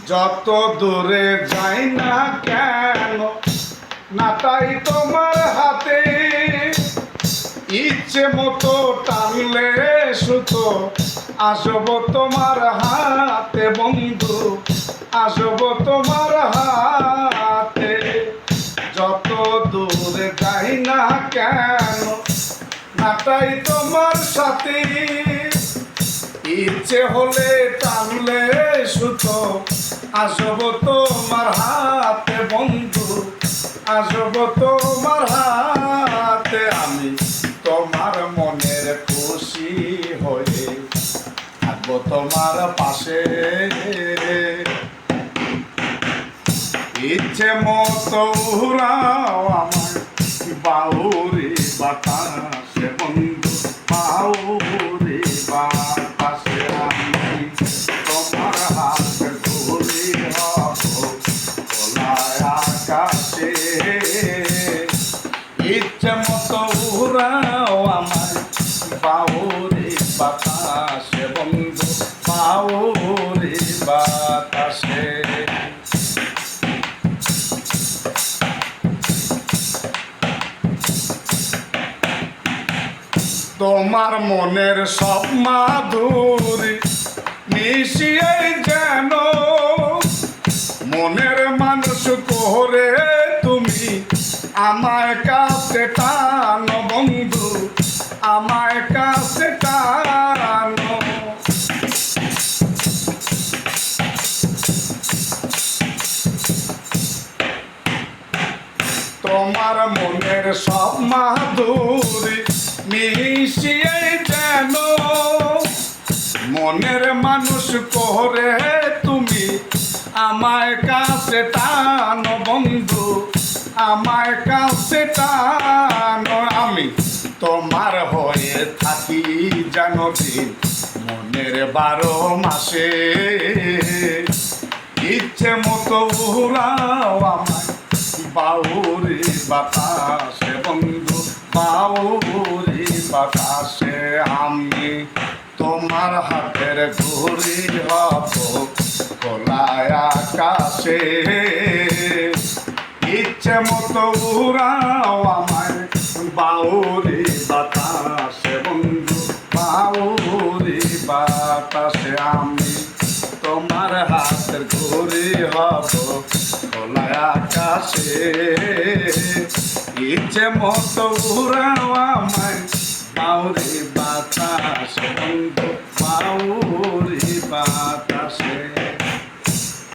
যত দূরে যাই না কেন নাটাই তোমার হাতে, ইচ্ছে মতো টানলে সুতো আসব তোমার হাতে বন্ধু, আসব তোমার হাতে। যত দূরে যাই না কেন নাটাই তোমার সাথে, ইচ্ছে হলে টানলে সুতো আসব তোমার হাতে বন্ধু, আসব তোমার হাতে। আমি তোমার মনের খুশি হয়ে থাকবো তোমার পাশে, ইচ্ছে মতো উড়াও আমার বাউরি বাতাসে বন্ধু, বাউরি বাতাসে। আমি তোমার হাত ধরে হব খোলায় আকাশে, ইচ্ছে মতো উড়াও আমার বাউরি বাতাসে বন্ধু, বাউরি বাতাসে। তোমার মনের সব মাধুরী মিশিয়ে যেন মনের মানুষ করে তুমি আমায় কাছে টানো বন্ধু, আমায় কাছে টানো। তোমার মনের সব মাধুরী মিশিয়ে যেন মনের মানুষ করে তুমি আমায় কাছে টানো বন্ধু, আমায় কাছে টানো। আমি তোমার হয়ে থাকি যেন দিন মনের 12 মাসে, ইচ্ছে মতো উড়াও আমায় বাউরি বাতাসে বন্ধু, বাউরি বাতাসে। আমি তোমার হাতের ঘুড়ি হব খোলায় আকাশে, ইচ্ছে মতো উড়াও আমায় বাউরি বাতাসে বন্ধু, বাউরি বাতাসে। আমি তোমার হাতের ঘুড়ি হব খোলায় আকাশে, ইচ্ছে মতো উড়াও আমায় বাউরি বাতাসে বন্ধু, বাউরি বাতাসে।